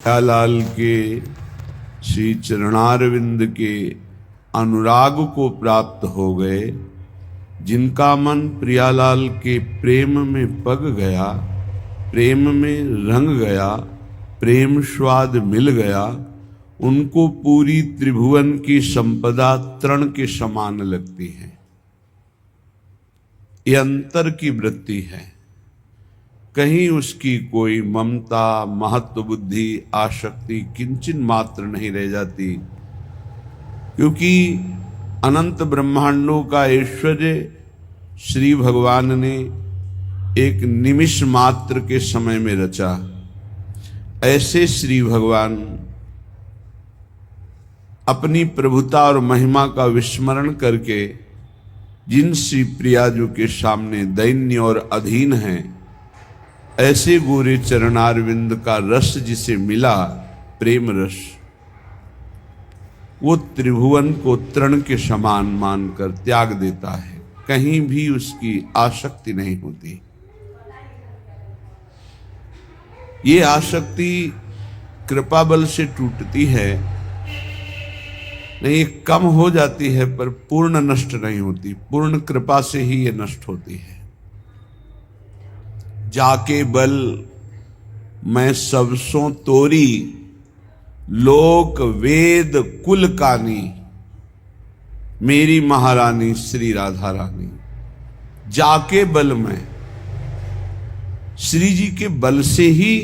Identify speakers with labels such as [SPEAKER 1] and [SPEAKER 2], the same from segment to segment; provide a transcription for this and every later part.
[SPEAKER 1] प्रियालाल के श्री चरणारविंद के अनुराग को प्राप्त हो गए, जिनका मन प्रियालाल के प्रेम में पग गया, प्रेम में रंग गया, प्रेम स्वाद मिल गया, उनको पूरी त्रिभुवन की संपदा तृण के समान लगती है। ये अंतर की वृत्ति है। कहीं उसकी कोई ममता, महत्व बुद्धि, आसक्ति किंचन मात्र नहीं रह जाती, क्योंकि अनंत ब्रह्मांडों का ऐश्वर्य श्री भगवान ने एक निमिष मात्र के समय में रचा। ऐसे श्री भगवान अपनी प्रभुता और महिमा का विस्मरण करके जिन श्री प्रियाजू के सामने दैन्य और अधीन हैं, ऐसे गोरे चरणारविंद का रस जिसे मिला, प्रेम रस, वो त्रिभुवन को तृण के समान मानकर त्याग देता है। कहीं भी उसकी आसक्ति नहीं होती। ये आसक्ति कृपा बल से टूटती है, नहीं कम हो जाती है, पर पूर्ण नष्ट नहीं होती। पूर्ण कृपा से ही ये नष्ट होती है। जाके बल मैं सबसों तोरी, लोक वेद कुल कानी, मेरी महारानी श्री राधा रानी। जाके बल में, श्री जी के बल से ही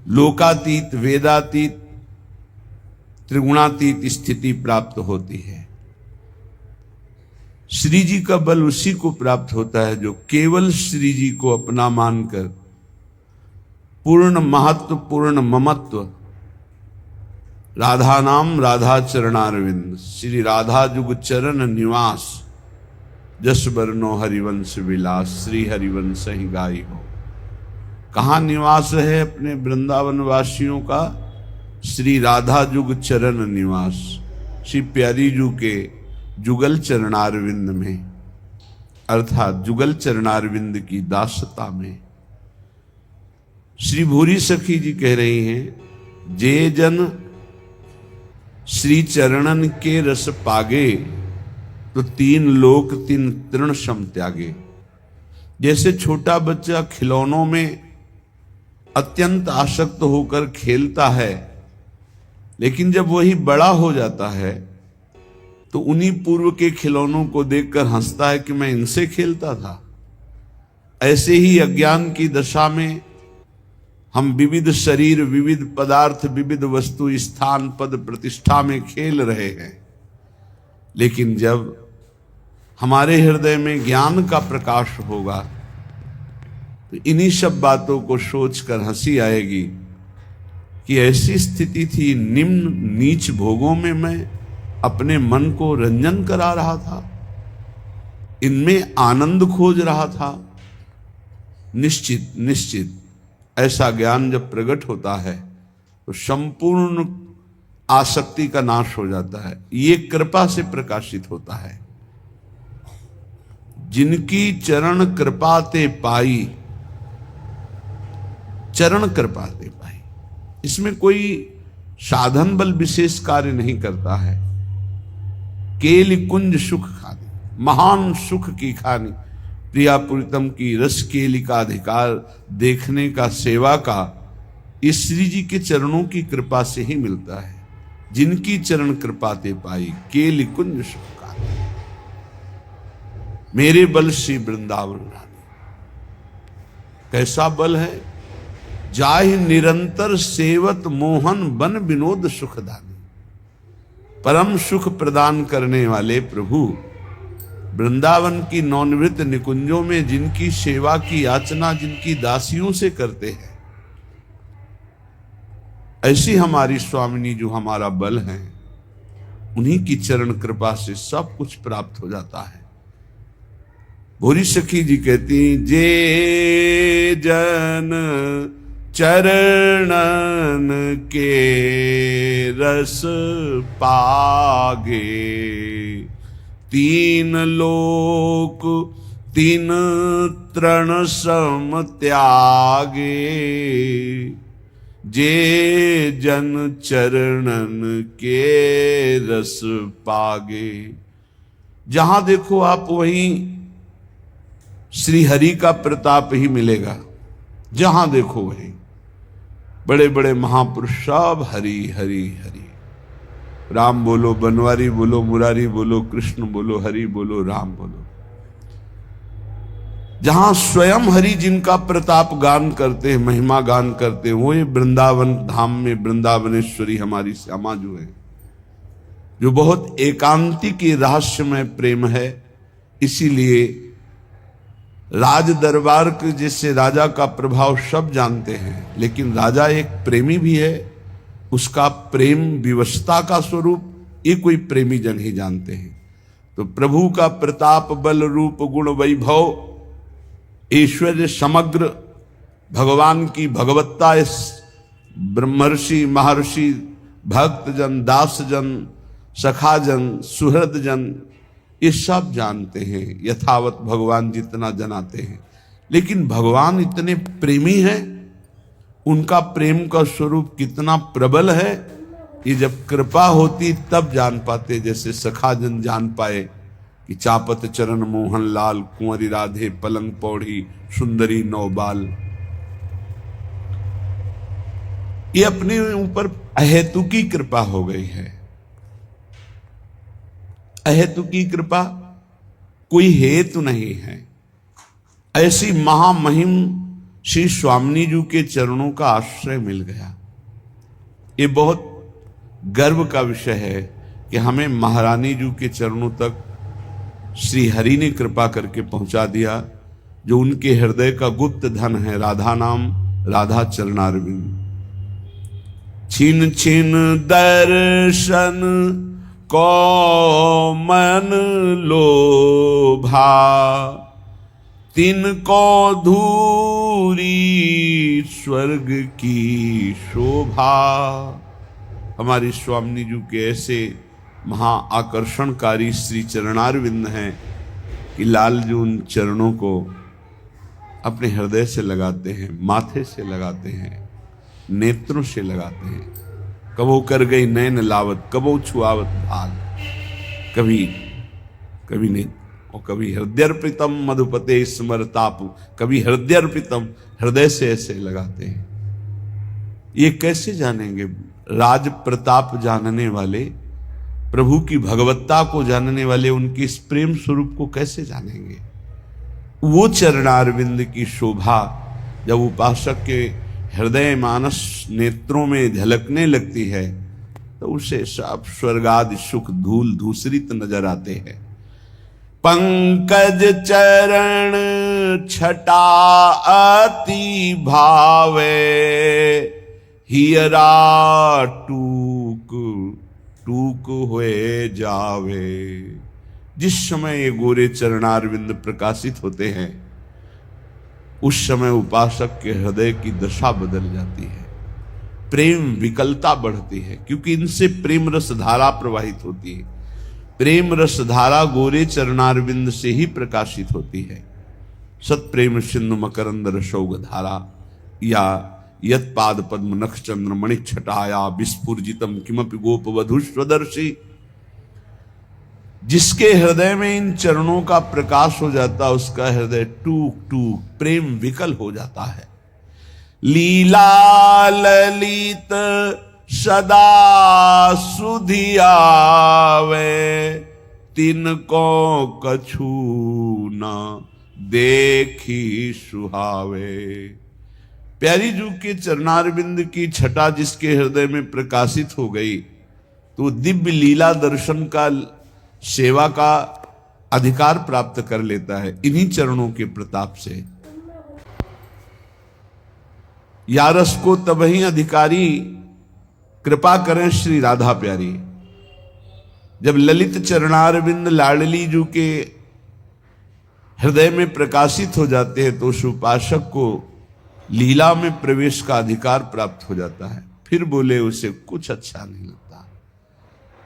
[SPEAKER 1] लोकातीत, वेदातीत, त्रिगुणातीत स्थिति प्राप्त होती है। श्री जी का बल उसी को प्राप्त होता है जो केवल श्री जी को अपना मानकर पूर्ण महत्व, पूर्ण ममत्व, राधा नाम राधा चरणारविंद, श्री राधा जुग चरण निवास, जस बरनो हरिवंश विलास, श्री हरिवंश ही गाई हो। कहाँ निवास है अपने वृंदावन वासियों का? श्री राधा जुग चरण निवास, श्री प्यारी जू के जुगल चरणारविंद में, अर्थात जुगल चरणारविंद की दासता में। श्री भूरी सखी जी कह रही हैं, जे जन श्री चरणन के रस पागे, तो तीन लोक तीन तृण सम त्यागे। जैसे छोटा बच्चा खिलौनों में अत्यंत आसक्त होकर खेलता है, लेकिन जब वही बड़ा हो जाता है तो उन्हीं पूर्व के खिलौनों को देखकर हंसता है कि मैं इनसे खेलता था। ऐसे ही अज्ञान की दशा में हम विविध शरीर, विविध पदार्थ, विविध वस्तु, स्थान, पद, प्रतिष्ठा में खेल रहे हैं। लेकिन जब हमारे हृदय में ज्ञान का प्रकाश होगा तो इन्हीं सब बातों को सोचकर हंसी आएगी कि ऐसी स्थिति थी, निम्न नीच भोगों में मैं अपने मन को रंजन करा रहा था, इनमें आनंद खोज रहा था। निश्चित निश्चित ऐसा ज्ञान जब प्रकट होता है तो संपूर्ण आसक्ति का नाश हो जाता है। ये कृपा से प्रकाशित होता है। जिनकी चरण कृपा ते पाई, चरण कृपा ते पाई, इसमें कोई साधन बल विशेष कार्य नहीं करता है। केली कुंज सुख खानी, महान सुख की खानी, प्रिया प्रीतम की रस केली का अधिकार देखने का, सेवा का, इस श्री जी के चरणों की कृपा से ही मिलता है। जिनकी चरण कृपा ते पाई, केली कुंज सुख खानी, मेरे बल श्री वृंदावन रानी। कैसा बल है? जाहि निरंतर सेवत मोहन बन विनोद सुखदानी। परम सुख प्रदान करने वाले प्रभु वृंदावन की नौनिवृत्त निकुंजों में जिनकी सेवा की याचना जिनकी दासियों से करते हैं, ऐसी हमारी स्वामिनी जो हमारा बल है, उन्हीं की चरण कृपा से सब कुछ प्राप्त हो जाता है। भूरी सखी जी कहती, जे जन चरणन के रस पागे, तीन लोक तीन तृण सम त्यागे। जे जन चरणन के रस पागे। जहां देखो आप वहीं श्री हरि का प्रताप ही मिलेगा, जहां देखो वहीं बड़े बड़े महापुरुष सब हरि हरि हरि। राम बोलो, बनवारी बोलो, मुरारी बोलो, कृष्ण बोलो, हरि बोलो, राम बोलो। जहां स्वयं हरि जिनका प्रताप गान करते हैं, महिमा गान करते हैं, वो ये वृंदावन धाम में वृंदावनेश्वरी हमारी श्यामा जो है, जो बहुत एकांतिक रहस्यमय प्रेम है। इसीलिए राज दरबार के जैसे राजा का प्रभाव सब जानते हैं, लेकिन राजा एक प्रेमी भी है। उसका प्रेम विवशता का स्वरूप ये कोई प्रेमी जन ही जानते हैं। तो प्रभु का प्रताप बल रूप गुण वैभव ऐश्वर्य समग्र, भगवान की भगवत्ता, इस ब्रह्मर्षि महर्षि भक्तजन दासजन सखाजन सुहृदजन ये सब जानते हैं, यथावत भगवान जितना जनाते हैं। लेकिन भगवान इतने प्रेमी हैं, उनका प्रेम का स्वरूप कितना प्रबल है, ये जब कृपा होती तब जान पाते। जैसे सखाजन जान पाए कि चापत चरण मोहन लाल, कुंवरी राधे पलंग पौड़ी, सुंदरी नौबाल। ये अपने ऊपर अहेतुकी कृपा हो गई है। अहेतुकी कृपा, कोई हेतु नहीं है। ऐसी महामहिम श्री स्वामिनी जी के चरणों का आश्रय मिल गया। ये बहुत गर्व का विषय है कि हमें महारानी जी के चरणों तक श्री हरि ने कृपा करके पहुंचा दिया, जो उनके हृदय का गुप्त धन है। राधा नाम, राधा चरणारविंद। छिन छिन दर्शन को मन लोभा, तिनको धूरी स्वर्ग की शोभा। हमारी स्वामिनी जी के ऐसे महा आकर्षणकारी श्री चरणारविंद हैं कि लाल जी उन चरणों को अपने हृदय से लगाते हैं, माथे से लगाते हैं, नेत्रों से लगाते हैं। कबो कर गई नैन लावत, कबो छुआवत भाग, कभी कभी ने और कभी हृदयर्पितम मधुपते स्मरतापु, कभी हृदयर्पितम, हृदय से ऐसे लगाते हैं। ये कैसे जानेंगे? राज प्रताप जानने वाले, प्रभु की भगवत्ता को जानने वाले उनके इस प्रेम स्वरूप को कैसे जानेंगे? वो चरणारविंद की शोभा जब उपासक के हृदय मानस नेत्रों में झलकने लगती है तो उसे सब स्वर्गादि सुख धूल धूसरित नजर आते हैं। पंकज चरण छटा अति भावे, हियरा टूक टूक हुए जावे। जिस समय ये गोरे चरणारविंद प्रकाशित होते हैं, उस समय उपासक के हृदय की दशा बदल जाती है, प्रेम विकलता बढ़ती है, क्योंकि इनसे प्रेम रस धारा प्रवाहित होती है। प्रेम रस धारा गोरे चरणारविंद से ही प्रकाशित होती है। सत प्रेम सिंधु मकरंद रसौग धारा, या यत पाद पद्म नख चंद्र मणि छटाया विस्फुर्जितम किमपि गोप वधु स्वदर्शी। जिसके हृदय में इन चरणों का प्रकाश हो जाता, उसका हृदय टूक टूक प्रेम विकल हो जाता है। लीला ललित सदा सुधियावे, तिनको कछु न देखी सुहावे। प्यारी जू के चरणारविंद की छटा जिसके हृदय में प्रकाशित हो गई, तो दिव्य लीला दर्शन का, सेवा का अधिकार प्राप्त कर लेता है इन्हीं चरणों के प्रताप से। यारस को तबही अधिकारी कृपा करें श्री राधा प्यारी। जब ललित चरणारविंद लाडली जू के हृदय में प्रकाशित हो जाते हैं तो उस उपासक को लीला में प्रवेश का अधिकार प्राप्त हो जाता है। फिर बोले उसे कुछ अच्छा नहीं लगता,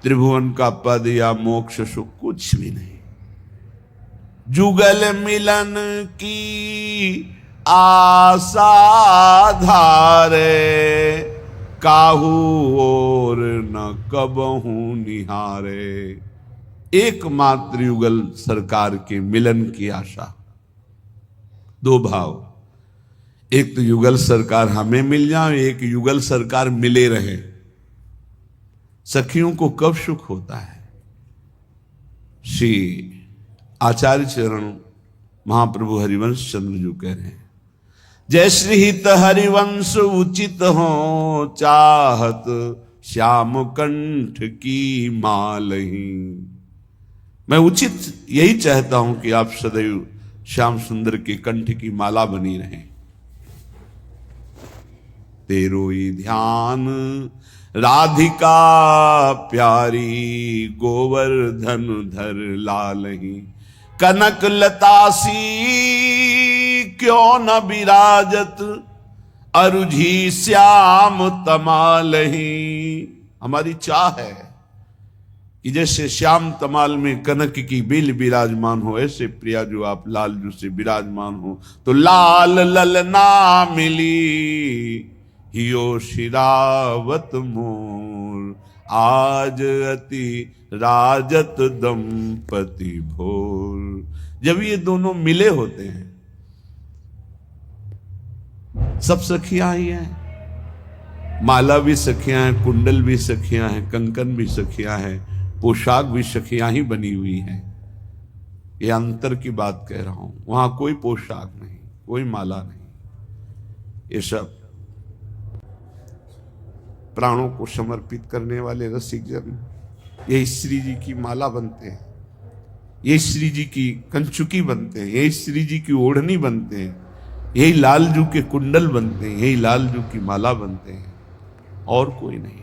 [SPEAKER 1] त्रिभुवन का पद या मोक्ष सुख कुछ भी नहीं। जुगल मिलन की आशा धारे, काहू और न कबहू निहारे। एकमात्र युगल सरकार के मिलन की आशा। दो भाव, एक तो युगल सरकार हमें मिल जाए, एक युगल सरकार मिले रहे। सखियों को कब सुख होता है? श्री आचार्य चरण महाप्रभु हरिवंश चंद्र जो कह रहे हैं, जय श्री हित हरिवंश उचित हो, चाहत श्याम कंठ की मालही। मैं उचित यही चाहता हूं कि आप सदैव श्याम सुंदर के कंठ की माला बनी रहें। तेरो ही ध्यान राधिका प्यारी, गोवर्धन धर लालही। कनक लतासी क्यों न विराजत, अरुझी श्याम तमालही। हमारी चाह है कि जैसे श्याम तमाल में कनक की बेल विराजमान हो, ऐसे प्रिया जो आप लाल जू से विराजमान हो। तो लाल ललना मिली, हियो शिरावत मोर, आज अति राजत दंपति भोर। जब ये दोनों मिले होते हैं, सब सखियां ही हैं, माला भी सखियां हैं, कुंडल भी सखियां हैं, कंकन भी सखियां हैं, पोशाक भी सखियां ही बनी हुई हैं। ये अंतर की बात कह रहा हूं। वहां कोई पोशाक नहीं, कोई माला नहीं, ये सब प्राणों को समर्पित करने वाले रसिक जन यही श्री जी की माला बनते हैं, यही श्री जी की कंचुकी बनते हैं, यही श्री जी की ओढ़नी बनते हैं, यही लालजू के कुंडल बनते हैं, यही लालजू की माला बनते हैं, और कोई नहीं।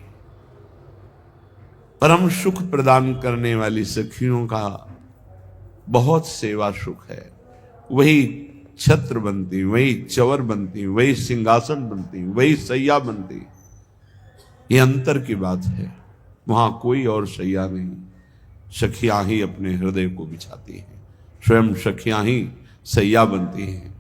[SPEAKER 1] परम सुख प्रदान करने वाली सखियों का बहुत सेवा सुख है। वही छत्र बनती, वही चवर बनती, वही सिंहासन बनती, वही सैया बनती। ये अंतर की बात है। वहां कोई और सैया नहीं, सखियां ही अपने हृदय को बिछाती हैं, स्वयं सखियां ही सैया बनती हैं।